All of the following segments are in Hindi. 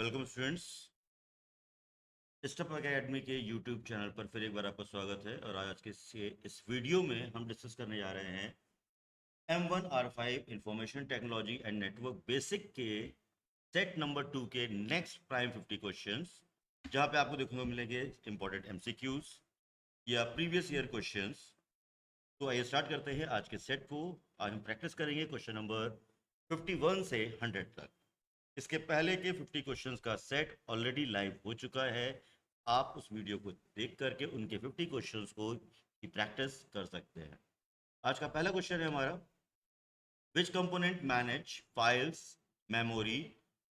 Welcome students. स्टेप एकेडमी के यूट्यूब चैनल पर फिर एक बार आपका स्वागत है। और आज के इस वीडियो में हम डिस्कस करने जा रहे हैं M1R5 information technology and network basic के सेट नंबर 2 के नेक्स्ट प्राइम 50 क्वेश्चंस, जहां पे आपको देखने को मिलेंगे इंपॉर्टेंट MCQs या प्रीवियस ईयर क्वेश्चंस। तो आइए स्टार्ट करते हैं आज के सेट को। आज हम प्रैक्टिस करेंगे क्वेश्चन नंबर 51 से 100 तक। इसके पहले के 50 क्वेश्चंस का सेट ऑलरेडी लाइव हो चुका है। आप उस वीडियो को देख करके उनके 50 क्वेश्चंस को की प्रैक्टिस कर सकते हैं। आज का पहला क्वेश्चन है हमारा, विच component manage files, memory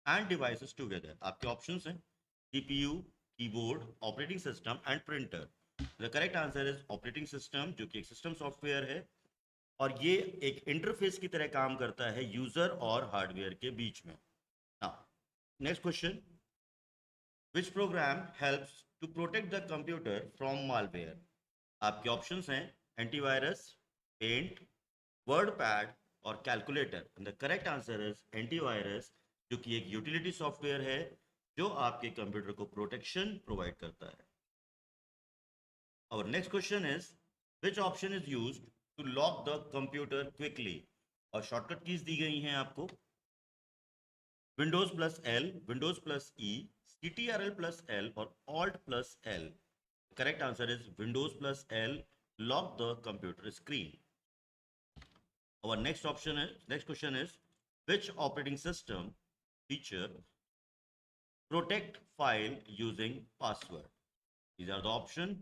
end devices together. आपके ऑप्शंस हैं CPU, keyboard, operating system and printer. The correct answer is operating system, जो कि एक सिस्टम सॉफ्टवेयर है और ये एक इंटरफेस की तरह काम करता है यूजर और हार्डवेयर के बीच में। Now, next question. Which program helps to protect the computer from malware? आपके ऑप्शंस हैं एंटीवायरस, पेंट, वर्डपैड और calculator. The correct answer is antivirus, जो कि एक यूटिलिटी सॉफ्टवेयर है जो आपके कंप्यूटर को प्रोटेक्शन प्रोवाइड करता है। और next question is, which option is used to lock the computer quickly? और शॉर्टकट कीज दी गई हैं आपको, Windows plus L, Windows plus E, CTRL plus L और alt plus L. Correct answer is Windows plus L, lock the computer screen. और next question is, which operating system feature protect file using password? These are the option: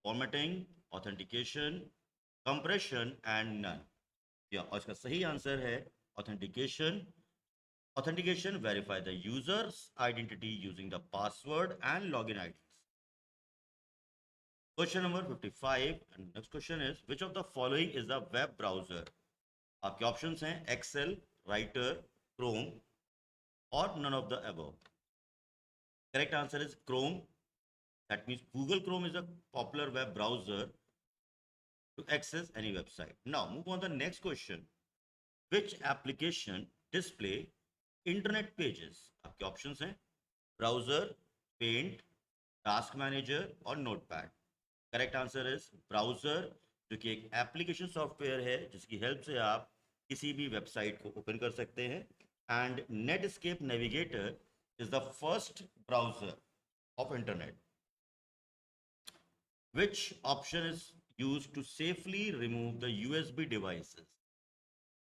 formatting, authentication, compression and none. या और इसका सही आंसर है authentication. Authentication verify the user's identity using the password and login IDs. Question number 55 and next question is, which of the following is a web browser? आपके ऑप्शंस हैं Excel, Writer, Chrome और none of the above. Correct answer is Chrome. That means Google Chrome is a popular web browser to access any website. Now move on to the next question. Which application display internet pages? आपके ऑप्शंस हैं ब्राउजर, पेंट, टास्क मैनेजर और notepad. Correct answer is browser, जो कि एक एप्लीकेशन सॉफ्टवेयर है जिसकी हेल्प से आप किसी भी वेबसाइट को ओपन कर सकते हैं। And Netscape Navigator is the first browser of internet. Which option is used to safely remove the USB devices?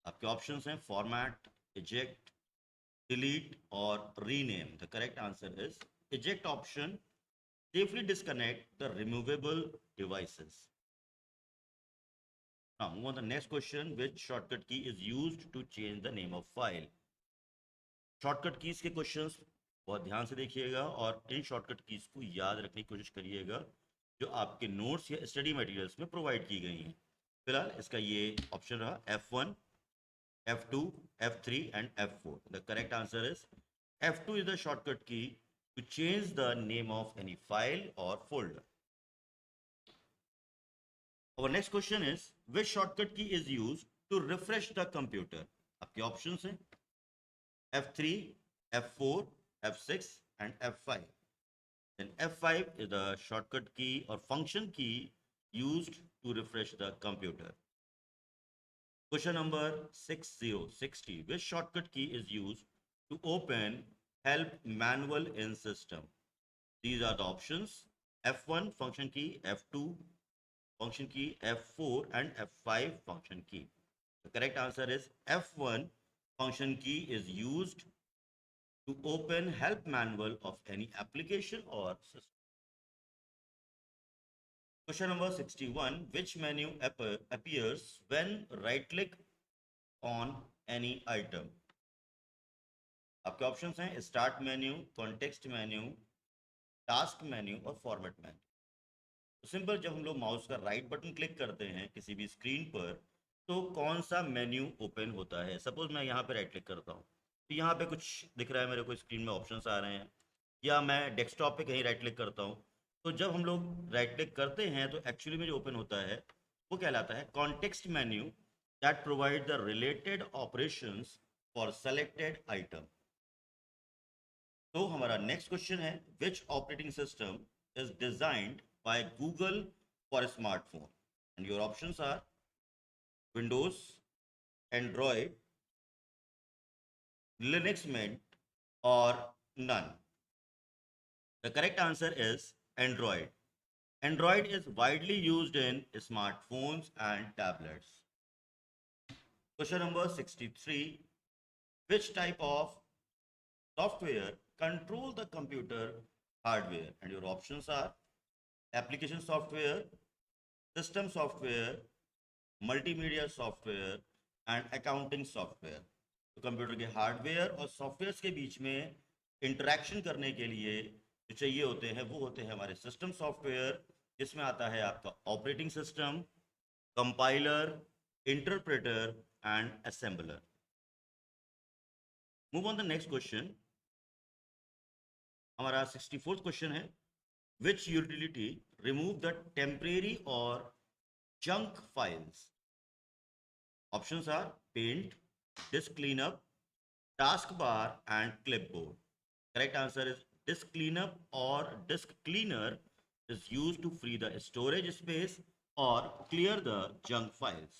आपके ऑप्शंस हैं फॉर्मेट, इजेक्ट, डिलीट और rename. The correct answer is eject option, safely disconnect the removable devices. Now move on to the next question. Which shortcut key is used to change the name of file? Shortcut keys के क्वेश्चंस बहुत ध्यान से देखिएगा और इन शॉर्टकट कीज को याद रखने की कोशिश करिएगा जो आपके नोट्स या स्टडी मटेरियल्स में प्रोवाइड की गई हैं। फिलहाल इसका ये ऑप्शन रहा F1, F2, F3 and F4. The correct answer is F2 is the shortcut key to change the name of any file or folder. Our next question is, which shortcut key is used to refresh the computer? आपके ऑप्शंस हैं F3, F4, F6 and F5. Then F5 is the shortcut key or function key used to refresh the computer. Question number 60. Which shortcut key is used to open help manual in system? These are the options: F1 function key, F2 function key, F4 and F5 function key. The correct answer is F1 function key is used to open help manual of any application or system. Question number 61. Which menu appears when right click on any item? आपके ऑप्शंस हैं start menu, context menu, task menu और फॉर्मेट मेन्यू। तो सिंपल, जब हम लोग माउस का राइट बटन क्लिक करते हैं किसी भी स्क्रीन पर तो कौन सा मेन्यू ओपन होता है? सपोज मैं यहाँ पे राइट क्लिक करता हूँ तो यहाँ पे कुछ दिख रहा है मेरे को, स्क्रीन में ऑप्शंस आ रहे हैं। या मैं डेस्कटॉप पे कहीं राइट क्लिक करता हूँ तो जब हम लोग राइट क्लिक करते हैं तो एक्चुअली में जो ओपन होता है वो कहलाता है context menu, that provide the related operations for selected item. तो हमारा नेक्स्ट क्वेश्चन है, which operating system is designed by Google for smartphone? And your options are Windows, Android, Linux Mint और none. The correct answer is Android. Android is widely used in smartphones and tablets. Question number 63. Which type of software control the computer hardware? And your options are application software, system software, multimedia software and accounting software. तो कंप्यूटर के हार्डवेयर और सॉफ्टवेयर के बीच में इंटरेक्शन करने के लिए जो चाहिए होते हैं वो होते हैं हमारे सिस्टम सॉफ्टवेयर, जिसमें आता है आपका operating system, compiler, interpreter and assembler. Move on the next question. हमारा 64th क्वेश्चन है, which utility remove the temporary और junk files? Options are paint, disk cleanup, taskbar and clipboard. Correct answer is disk cleanup or disk cleaner is used to free the storage space or clear the junk files.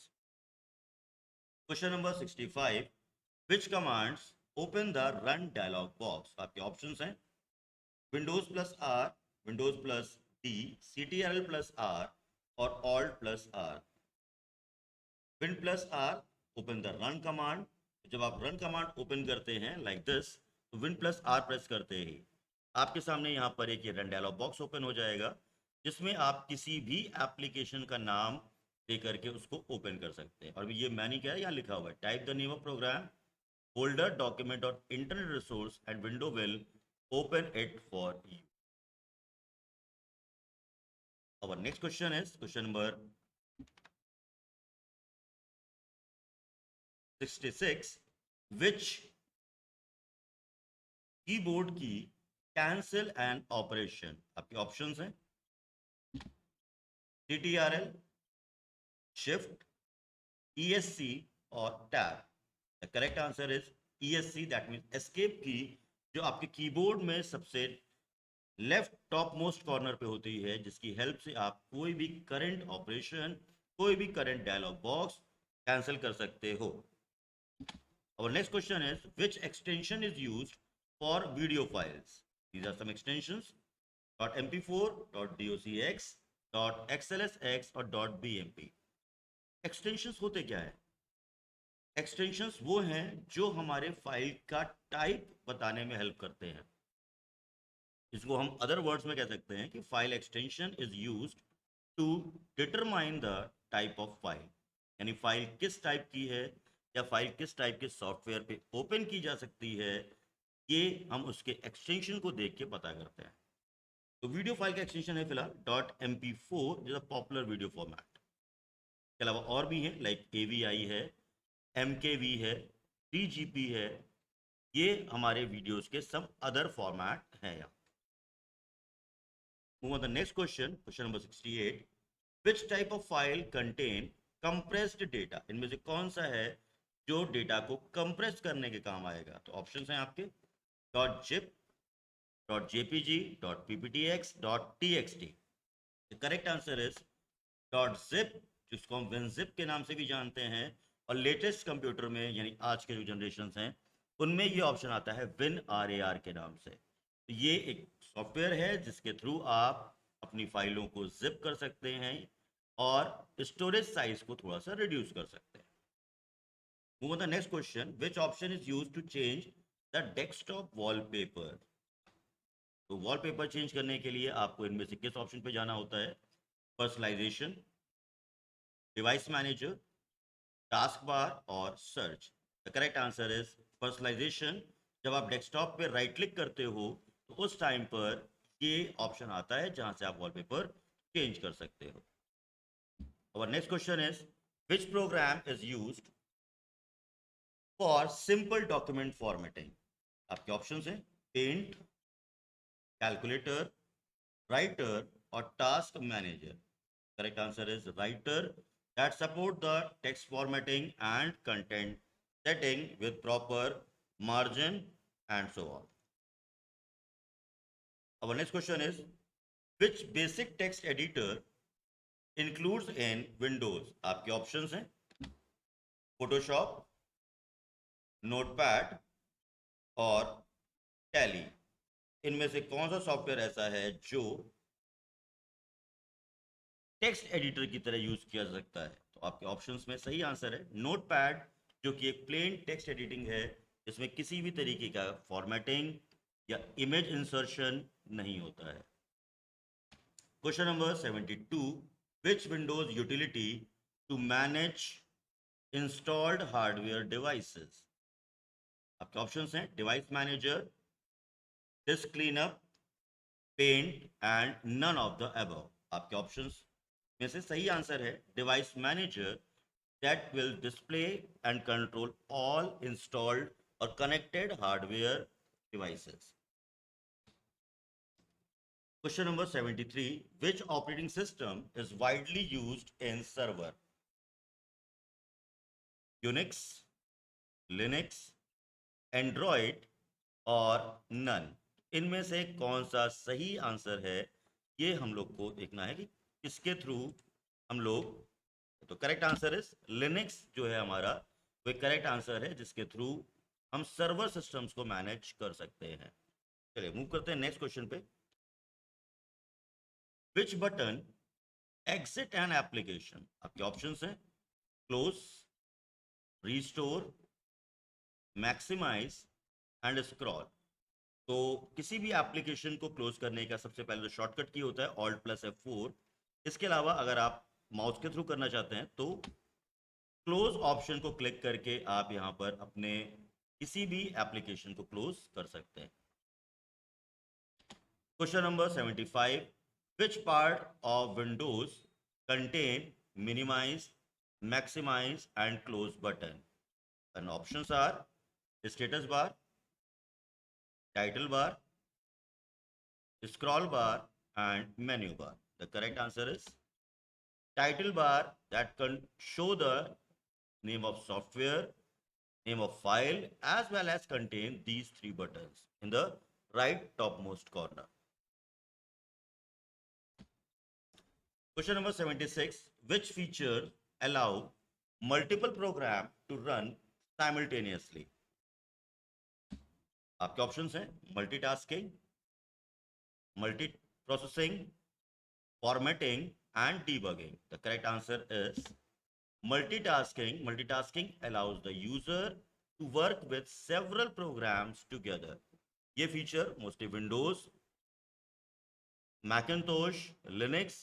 Question number 65. Which commands open the run dialog box? आपके options हैं Windows plus R, Windows plus D, CTRL plus R और Alt plus R. Win plus R open the run command. जब आप रन कमांड ओपन करते हैं लाइक दिस, तो विन प्लस आर प्रेस करते ही आपके सामने यहाँ पर एक रन डायलॉग बॉक्स ओपन हो जाएगा, जिसमें आप किसी भी एप्लीकेशन का नाम दे करके उसको ओपन कर सकते हैं. और ये मैंने क्या है यहाँ लिखा हुआ है, type the name of program, folder, document और internet resource and window will open it for you. Our next question is question number 66. Which keyboard key cancel and operation? आपके ऑप्शंस हैं CTRL, शिफ्ट, ESC और टैब. The correct answer is ESC, that means escape key, जो आपके कीबोर्ड में सबसे लेफ्ट टॉप मोस्ट कॉर्नर पे होती है, जिसकी हेल्प से आप कोई भी करंट ऑपरेशन, कोई भी करंट डायलॉग बॉक्स कैंसिल कर सकते हो. Our next question is, which extension is used for video files? These are some extensions: .mp4, .docx, .xlsx और .bmp. Extensions होते क्या है? Extensions वो हैं जो हमारे फाइल का टाइप बताने में हेल्प करते हैं. इसको हम अदर वर्ड्स में कह सकते हैं कि file extension is used to determine the type of file, यानी फाइल किस टाइप की है या फाइल किस टाइप के सॉफ्टवेयर पे ओपन की जा सकती है, ये हम उसके एक्सटेंशन को देख के पता करते हैं. तो वीडियो फाइल का एक्सटेंशन है फिलहाल .mp4, जो पॉपुलर वीडियो फॉर्मेट. इसके अलावा और भी हैं लाइक AVI है, MKV है, 3GP है. ये हमारे वीडियोस के सब अदर फॉर्मेट हैं. यहाँ move on the next question. Question number 68. Which type of file contain compressed data? इनमें से कौन सा है जो डेटा को कंप्रेस करने के काम आएगा? तो ऑप्शंस हैं आपके .zip, .jpg, .pptx, .txt. The correct answer is .zip, जिसको हम WinZip के नाम से भी जानते हैं, और लेटेस्ट कंप्यूटर में यानी आज के जो जनरेशन हैं उनमें ये ऑप्शन आता है WinRAR के नाम से. तो ये एक सॉफ्टवेयर है जिसके थ्रू आप अपनी फाइलों को जिप कर सकते हैं और स्टोरेज साइज को थोड़ा सा रिड्यूस कर सकते हैं. Move on the next question. Which option is used to change the desktop wallpaper? तो वॉलपेपर चेंज करने के लिए आपको इनमें से किस ऑप्शन पे जाना होता है? Personalisation, device manager, task bar और search. The correct answer is personalisation. जब आप डेस्कटॉप पे राइट क्लिक करते हो तो उस टाइम पर ये ऑप्शन आता है जहां से आप वॉलपेपर चेंज कर सकते हो. Our next question is, which program is used for simple document formatting? आपके ऑप्शंस हैं पेंट, कैलकुलेटर, राइटर और task manager. Correct answer is writer, that support the text formatting and content setting with proper margin and so on. Our next question is, which basic text editor includes in Windows? आपके ऑप्शंस हैं फोटोशॉप, नोटपैड और टैली। इनमें से कौन सा सॉफ्टवेयर ऐसा है जो टेक्स्ट एडिटर की तरह यूज किया जा सकता है? तो आपके ऑप्शंस में सही आंसर है नोटपैड, जो कि एक प्लेन टेक्स्ट एडिटिंग है जिसमें किसी भी तरीके का फॉर्मेटिंग या इमेज इंसर्शन नहीं होता है। Question number 72, which Windows utility to manage installed hardware devices? आपके ऑप्शंस हैं device manager, disk cleanup, paint and none of the above. आपके ऑप्शंस में से सही आंसर है device manager, that will display and control all installed or connected hardware devices. Question number 73, which operating system is widely used in server? Unix, Linux, Android और none? इनमें से कौन सा सही आंसर है, ये हम लोग को देखना है कि किसके थ्रू हम लोग। तो करेक्ट आंसर इज लिनक्स, जो है हमारा वो करेक्ट आंसर है जिसके थ्रू हम सर्वर सिस्टम्स को मैनेज कर सकते हैं। चलिए मूव करते हैं नेक्स्ट क्वेश्चन पे। Which button exit an application? आपके ऑप्शंस हैं close, restore, maximise and scroll. तो किसी भी एप्लीकेशन को क्लोज करने का सबसे पहले तो शॉर्टकट की होता है ऑल्ट प्लस F4। इसके अलावा अगर आप माउस के थ्रू करना चाहते हैं तो क्लोज ऑप्शन को क्लिक करके आप यहां पर अपने किसी भी एप्लीकेशन को क्लोज कर सकते हैं। Question number 75, which part of Windows contain minimise, maximise and close button? And options are status bar, title bar, scroll bar and menu bar. The correct answer is title bar, that can show the name of software, name of file, as well as contain these three buttons in the right topmost corner. Question number 76, which feature allow multiple program to run simultaneously? आपके ऑप्शंस हैं multitasking, multi processing, formatting and debugging. The correct answer is multitasking. Multitasking allows the user to work with several programs together. ये feature mostly Windows, Macintosh, Linux,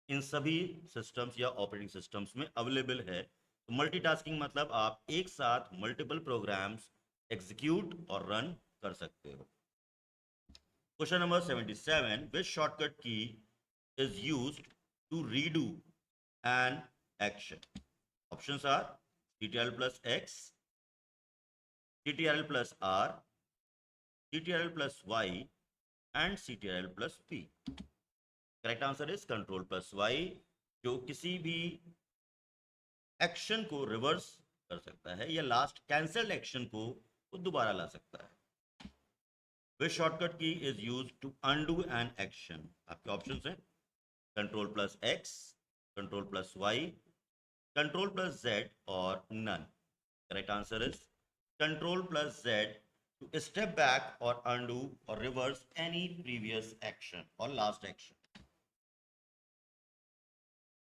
इन सभी सिस्टम्स या ऑपरेटिंग सिस्टम्स में अवेलेबल है। तो मल्टीटास्किंग मतलब आप एक साथ मल्टीपल प्रोग्राम्स एग्जीक्यूट और रन कर सकते हो। Question number 77, which shortcut key is used to redo an action? Options are CTRL plus X, CTRL plus R, CTRL plus Y and CTRL plus P. Correct answer is Control plus Y, जो किसी भी एक्शन को रिवर्स कर सकता है या लास्ट कैंसल्ड एक्शन को दोबारा ला सकता है। Which shortcut key is used to undo an action? आपके ऑप्शंस हैं Control plus X, Control plus Y, Control plus Z और none. Correct answer is Control plus Z to step back or undo or reverse any previous action or last action.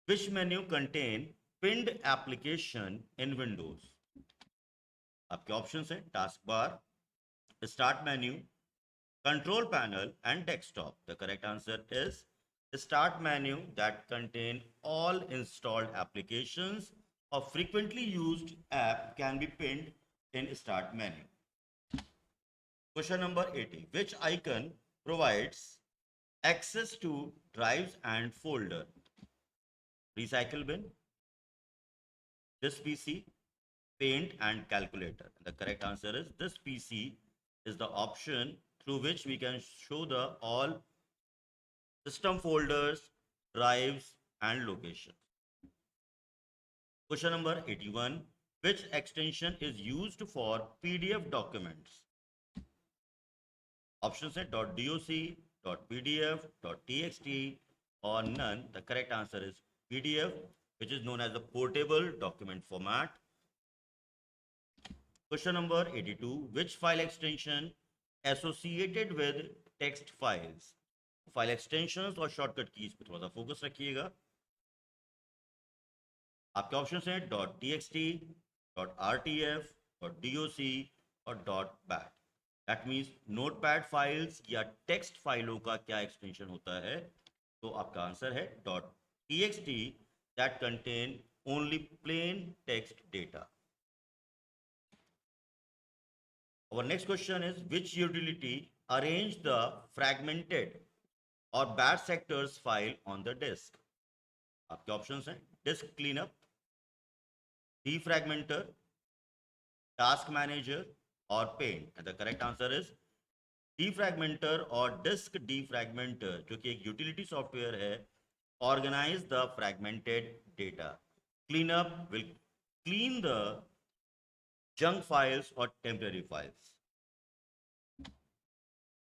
Which menu contain pinned application in Windows? आपके ऑप्शंस हैं task bar, start menu, control panel and desktop. The correct answer is start menu, that contain all installed applications or frequently used app can be pinned in start menu. Question number 80, which icon provides access to drives and folder? Recycle bin, this PC, paint and calculator. The correct answer is this PC is the option through which we can show the all system folders, drives and locations. Question number 81, which extension is used for PDF documents? Options are .doc, .pdf, .txt or none. The correct answer is PDF, which is known as the portable document format. Question number 82. Which file extension associated with text files? File extensions और शॉर्टकट कीज पे थोड़ा सा फोकस रखिएगा. आपके ऑप्शंस हैं .txt, .rtf, .doc और .bat. That means notepad files या टेक्स्ट फाइलों का क्या एक्सटेंशन होता है? तो आपका आंसर है .txt that contain only plain text data. Our next question is, which utility arrange the fragmented or bad sectors file on the disk? आपके ऑप्शंस हैं disk cleanup, defragmenter, task manager और paint. And the correct answer is defragmenter और disk defragmenter, जो कि एक utility software है, organize the fragmented data. Cleanup will clean the junk files or temporary files.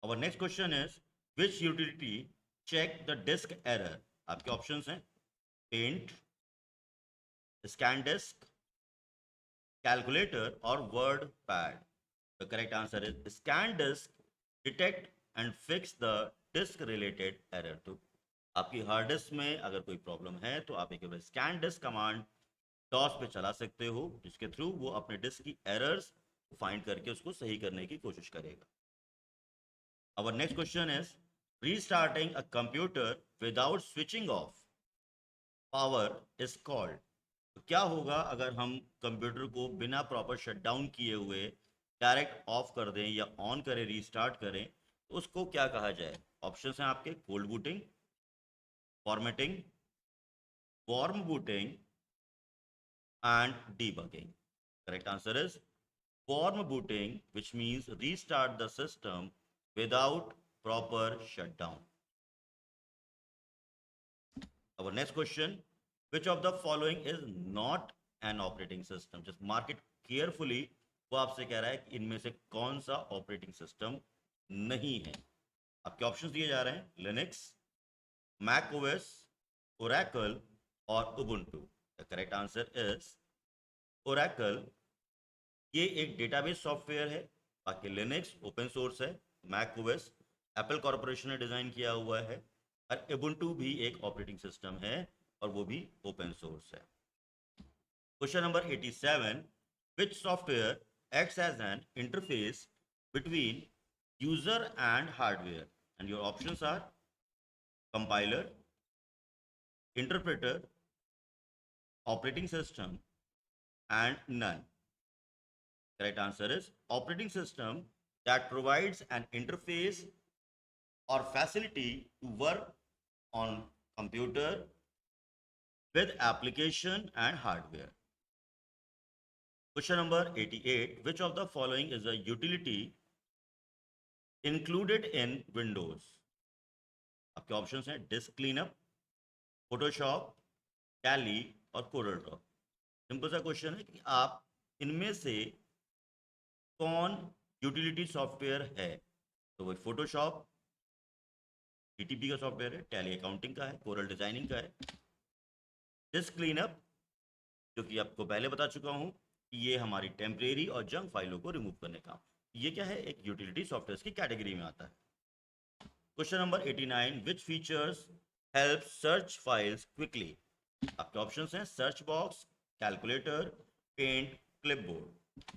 Our next question is, which utility check the disk error? आपके ऑप्शंस हैं पेंट, ScanDisk, calculator और WordPad. The correct answer is ScanDisk detect and fix the disk related error. तो आपकी हार्ड डिस्क में अगर कोई प्रॉब्लम है तो आप एक ScanDisk कमांड DOS पे चला सकते हो, जिसके थ्रू वो अपने डिस्क की एरर्स फाइंड करके उसको सही करने की कोशिश करेगा. Our next question is, restarting a computer without switching off power is called. तो क्या होगा अगर हम कंप्यूटर को बिना प्रॉपर शटडाउन किए हुए डायरेक्ट ऑफ कर दें या ऑन करें, रीस्टार्ट करें, तो उसको क्या कहा जाए? ऑप्शंस हैं आपके cold booting, formatting, warm booting and debugging. Correct answer is warm booting, which means restart the system without proper shutdown. Our next question, which of the following is not an operating system? Just mark it carefully. वो आपसे कह रहा है कि इनमें से कौन सा ऑपरेटिंग सिस्टम नहीं है. आपके ऑप्शंस दिए जा रहे हैं लिनक्स, मैक ओएस, ओरेकल और Ubuntu. The correct answer is Oracle. ये एक डेटाबेस सॉफ्टवेयर है. बाकी लिनक्स ओपन सोर्स है, मैक ओएस एप्पल कॉर्पोरेशन ने डिजाइन किया हुआ है और उबुंटू भी एक ऑपरेटिंग सिस्टम है और वो भी ओपन सोर्स है. Question number 87. Which software acts as an interface between user and hardware? And your options are compiler, interpreter, operating system and none. Correct answer is operating system that provides an interface or facility to work on computer with application and hardware. Question number 88. Which of the following is a utility included in Windows? आपके ऑप्शंस हैं डिस्क क्लीनअप, फोटोशॉप, टैली और कोरल ड्रॉ. सिंपल सा क्वेश्चन है कि आप इनमें से कौन यूटिलिटी सॉफ्टवेयर है? तो वही फोटोशॉप टीटीपी का सॉफ्टवेयर है, टैली अकाउंटिंग का है, कोरल डिजाइनिंग का है. डिस्क क्लीनअप, जो कि आपको पहले बता चुका हूं कि ये हमारी टेम्परेरी और जंक फाइलों को रिमूव करने का, ये क्या है, एक यूटिलिटी सॉफ्टवेयर की कैटेगरी में आता है. Question number 89. Which features help search files quickly? आपके ऑप्शंस हैं search box, calculator, paint, clipboard.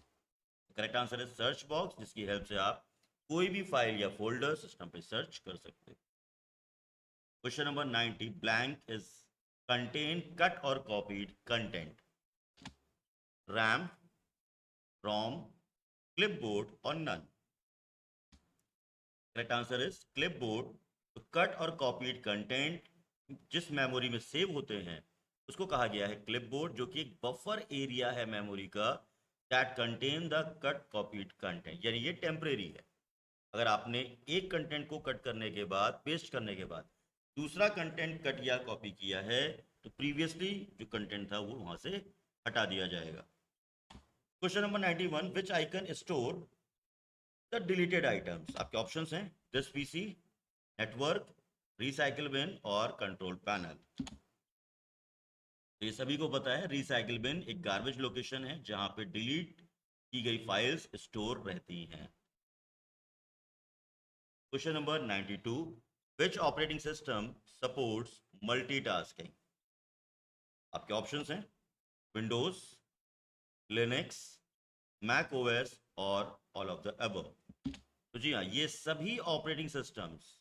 Correct answer है सर्च बॉक्स, जिसकी हेल्प से आप कोई भी फाइल या फोल्डर सिस्टम पे सर्च कर सकते हैं. Question number 90. Blank is contain cut और copied content. RAM, ROM, clipboard और none. Correct answer is clipboard. तो कट और कॉपीड कंटेंट जिस मेमोरी में सेव होते हैं उसको कहा गया है क्लिपबोर्ड, जो कि एक बफर एरिया है मेमोरी का that contain the cut copied content. यानी ये टेम्परेरी है. अगर आपने एक कंटेंट को कट करने के बाद, पेस्ट करने के बाद दूसरा कंटेंट कट या कॉपी किया है तो प्रीवियसली जो कंटेंट था वो वहां से हटा दिया जाएगा. Question number 91. Which icon store the deleted items? आपके ऑप्शंस हैं this PC, network, recycle bin और कंट्रोल पैनल। ये सभी को पता है, रिसाइकिल बिन एक गार्बेज लोकेशन है जहां पे डिलीट की गई फाइल्स स्टोर रहती हैं। Question number 92, which operating system supports multitasking? आपके ऑप्शंस हैं विंडोज, लिनक्स, मैक ओएस और ऑल ऑफ द अबव। तो जी हाँ, ये सभी ऑपरेटिंग सिस्टम्स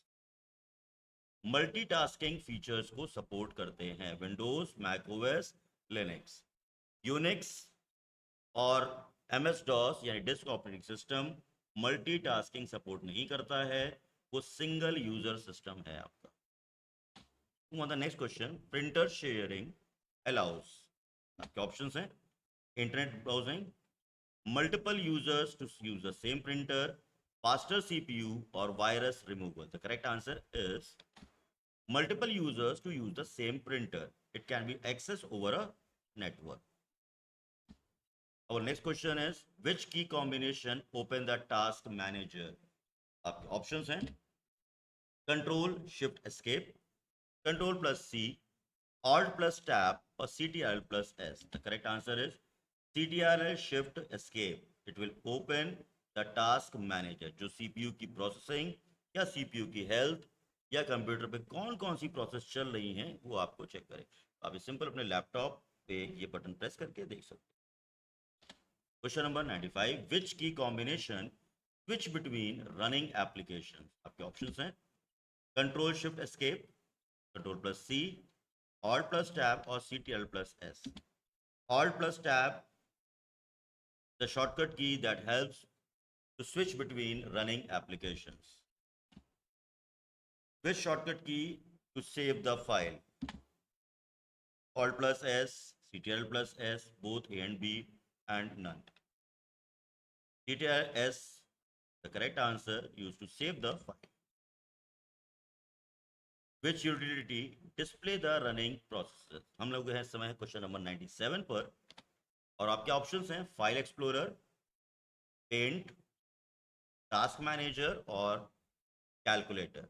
मल्टीटास्किंग फीचर्स को सपोर्ट करते हैं। Windows, Mac OS, Linux, Unix और एमएस डॉस यानी disk operating system multitasking support नहीं करता है, वो सिंगल यूजर सिस्टम है आपका। Next question, printer sharing allows. आपके ऑप्शंस हैं internet browsing, multiple users to use the same printer, faster CPU or virus removal. The correct answer is multiple users to use the same printer. It can be accessed over a network. Our next question is, which key combination open the task manager? आपके options हैं Control Shift Escape, Control plus C, Alt plus Tab or CTRL plus S. The correct answer is CTRL Shift Escape. It will open the task manager, जो सीपीयू की प्रोसेसिंग या सीपीयू की हेल्थ या कंप्यूटर पे कौन कौन सी प्रोसेस चल रही हैं वो आपको चेक करें। आप सिंपल अपने लैपटॉप पे ये बटन प्रेस करके देख सकते हैं। Question number 95, which key combination switch between running application? आपके ऑप्शंस हैं control shift escape, control plus C, alt plus tab और CTRL plus S. Alt plus tab the shortcut key that helps to switch between running applications. Which shortcut key to save the file? Alt plus S, CTRL plus S, both A and B, and none. CTRL S, the correct answer, used to save the file. Which utility display the running processes? हम लोग हैं समय क्वेश्चन नंबर 97 पर, और आपके ऑप्शंस हैं file explorer, paint, task manager और calculator.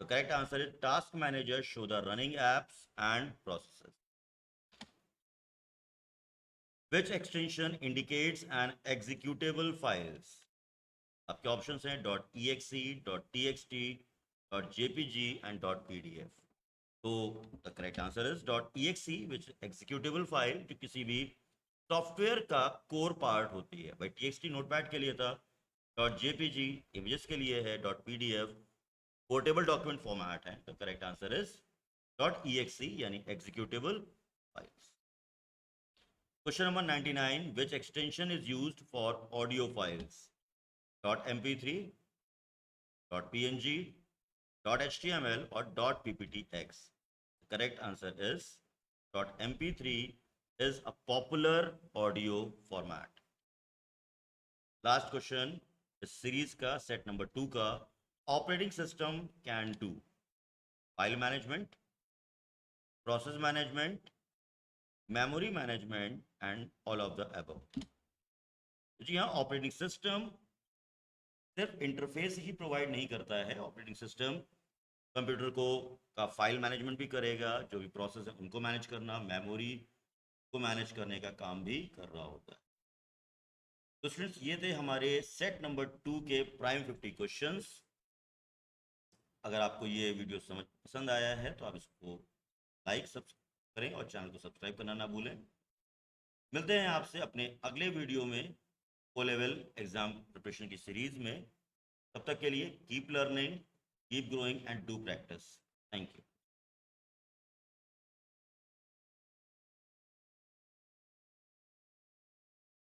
The correct answer is task manager show the running apps and processes. Which extension indicates an executable files? आपके ऑप्शंस हैं .exe, .txt, .jpg and .pdf. तो the correct answer is .exe, which executable file जो किसी भी सॉफ्टवेयर का कोर पार्ट होती है। भाई txt नोटपैड के लिए था, .jpg इमेजेस के लिए है, .pdf पोर्टेबल डॉक्यूमेंट फॉर्मेट है। तो करेक्ट आंसर इज .exe यानी executable files. Question number 99, which extension is used for audio files? .mp3, .png, .html और .pptx. Correct answer is .mp3 is a popular audio format. Last question इस सीरीज का सेट नंबर 2 का, operating system can do file management, process management, memory management and all of the above. जी हाँ, ऑपरेटिंग सिस्टम सिर्फ इंटरफेस ही प्रोवाइड नहीं करता है। ऑपरेटिंग सिस्टम कंप्यूटर को का फाइल मैनेजमेंट भी करेगा, जो भी प्रोसेस है उनको मैनेज करना, मेमोरी को मैनेज करने का काम भी कर रहा होता है। तो स्टूडेंट्स, ये थे हमारे सेट नंबर 2 के प्राइम 50 क्वेश्चंस। अगर आपको ये वीडियो पसंद आया है तो आप इसको लाइक करें और चैनल को सब्सक्राइब करना ना भूलें। मिलते हैं आपसे अपने अगले वीडियो में ओ लेवल एग्जाम प्रिपरेशन की सीरीज में। तब तक के लिए keep learning, keep growing and do practice. Thank you.